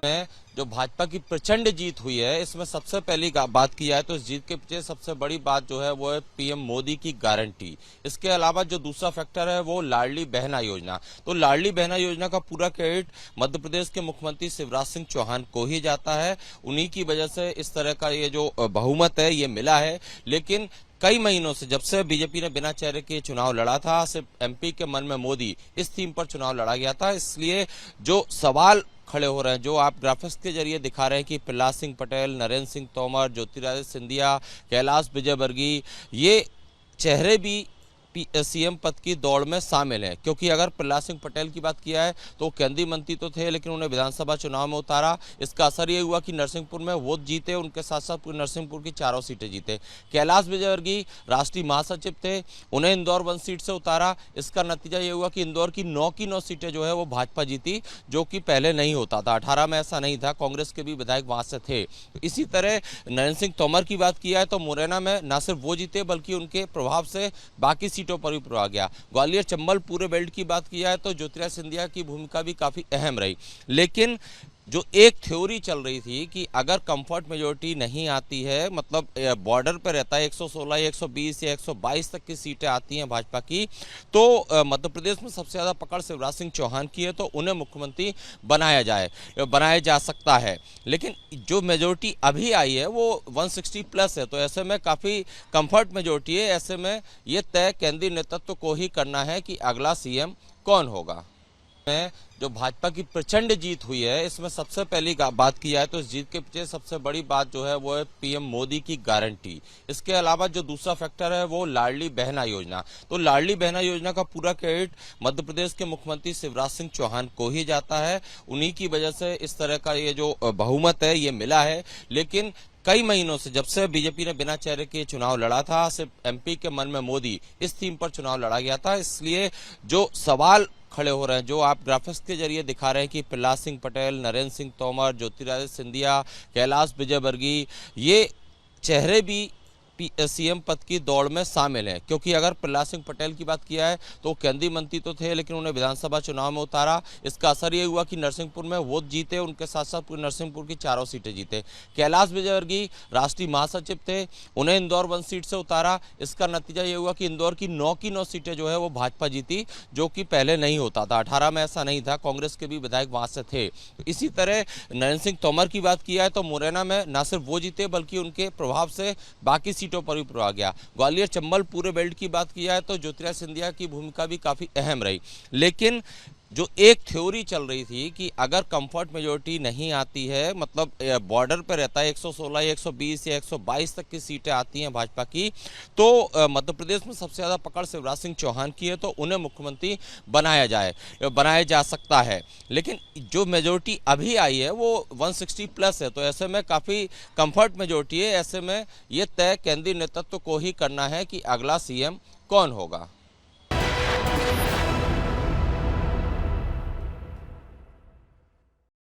में जो भाजपा की प्रचंड जीत हुई है, इसमें सबसे पहली बात की जाए तो इस जीत के पीछे सबसे बड़ी बात जो है वो है पीएम मोदी की गारंटी। इसके अलावा जो दूसरा फैक्टर है वो लाडली बहना योजना। तो लाडली बहना योजना का पूरा क्रेडिट मध्य प्रदेश के मुख्यमंत्री शिवराज सिंह चौहान को ही जाता है। उन्हीं की वजह से इस तरह का ये जो बहुमत है ये मिला है। लेकिन कई महीनों से जब से बीजेपी ने बिना चेहरे के चुनाव लड़ा था, सिर्फ एमपी के मन में मोदी इस थीम पर चुनाव लड़ा गया था। इसलिए जो सवाल खड़े हो रहे हैं, जो आप ग्राफिक्स के जरिए दिखा रहे हैं कि प्रहलाद सिंह पटेल, नरेंद्र सिंह तोमर, ज्योतिरादित्य सिंधिया, कैलाश विजयवर्गीय, ये चेहरे भी सीएम पद की दौड़ में शामिल है। क्योंकि अगर प्रहलाद सिंह पटेल की बात किया है तो केंद्रीय मंत्री तो थे, लेकिन उन्हें विधानसभा चुनाव में उतारा। इसका असर ये हुआ कि नरसिंहपुर में वो जीते, उनके साथ साथ नरसिंहपुर की चारों सीटें जीते। कैलाश विजयवर्गीय राष्ट्रीय महासचिव थे, उन्हें इंदौर 1 सीट से उतारा। इसका नतीजा ये हुआ कि इंदौर की 9 की 9 सीटें जो है वो भाजपा जीती, जो कि पहले नहीं होता था। 18 में ऐसा नहीं था, कांग्रेस के भी विधायक वहां से थे। इसी तरह नरेंद्र सिंह तोमर की बात किया है तो मुरैना में न सिर्फ वो जीते बल्कि उनके प्रभाव से बाकी सीटों पर भी प्रभाव गया। ग्वालियर चंबल पूरे बेल्ट की बात किया है तो ज्योतिरादित्य सिंधिया की भूमिका भी काफी अहम रही। लेकिन जो एक थ्योरी चल रही थी कि अगर कंफर्ट मेजोरिटी नहीं आती है, मतलब बॉर्डर पर रहता है, 116 या 120 या 122 तक की सीटें आती हैं भाजपा की, तो मध्य प्रदेश में सबसे ज्यादा पकड़ शिवराज सिंह चौहान की है, तो उन्हें मुख्यमंत्री बनाया जा सकता है। लेकिन जो मेजोरिटी अभी आई है वो 160 प्लस है, तो ऐसे में काफी कंफर्ट मेजोरिटी है। ऐसे में ये तय केंद्रीय नेतृत्व को ही करना है कि अगला सीएम कौन होगा। में जो भाजपा की प्रचंड जीत हुई है, इसमें सबसे पहली बात की जाए तो इस जीत के पीछे सबसे बड़ी बात जो है वो है पीएम मोदी की गारंटी। इसके अलावा जो दूसरा फैक्टर है वो लाडली बहना योजना। तो लाडली बहना योजना का पूरा क्रेडिट मध्य प्रदेश के मुख्यमंत्री शिवराज सिंह चौहान को ही जाता है। उन्हीं की वजह से इस तरह का ये जो बहुमत है ये मिला है। लेकिन कई महीनों से जब से बीजेपी ने बिना चेहरे के चुनाव लड़ा था, सिर्फ एमपी के मन में मोदी इस थीम पर चुनाव लड़ा गया था। इसलिए जो सवाल खड़े हो रहे हैं, जो आप ग्राफिक्स के जरिए दिखा रहे हैं कि प्रहलाद सिंह पटेल, नरेंद्र सिंह तोमर, ज्योतिरादित्य सिंधिया, कैलाश विजयवर्गीय, ये चेहरे भी सीएम पद की दौड़ में शामिल है। क्योंकि अगर प्रहलाद सिंह पटेल की बात किया है तो केंद्रीय मंत्री तो थे, लेकिन उन्हें विधानसभा चुनाव में उतारा। इसका असर ये हुआ कि नरसिंहपुर में वो जीते, उनके साथ साथ नरसिंहपुर की चारों सीटें जीते। कैलाश विजयवर्गीय राष्ट्रीय महासचिव थे, उन्हें इंदौर 1 सीट से उतारा। इसका नतीजा ये हुआ कि इंदौर की 9 की 9 सीटें जो है वो भाजपा जीती, जो कि पहले नहीं होता था। 18 में ऐसा नहीं था, कांग्रेस के भी विधायक वहां से थे। इसी तरह नरेंद्र सिंह तोमर की बात किया है तो मुरैना में न सिर्फ वो जीते बल्कि उनके प्रभाव से बाकी सीटों पर भी प्रभाव गया। ग्वालियर चंबल पूरे बेल्ट की बात किया है तो ज्योतिरादित्य सिंधिया की भूमिका भी काफी अहम रही। लेकिन जो एक थ्योरी चल रही थी कि अगर कंफर्ट मेजोरिटी नहीं आती है, मतलब बॉर्डर पर रहता है, 116 या 120 या 122 तक की सीटें आती हैं भाजपा की, तो मध्य प्रदेश में सबसे ज्यादा पकड़ शिवराज सिंह चौहान की है, तो उन्हें मुख्यमंत्री बनाया जा सकता है। लेकिन जो मेजोरिटी अभी आई है वो 160 प्लस है, तो ऐसे में काफी कंफर्ट मेजोरिटी है। ऐसे में ये तय केंद्रीय नेतृत्व को ही करना है कि अगला सीएम कौन होगा।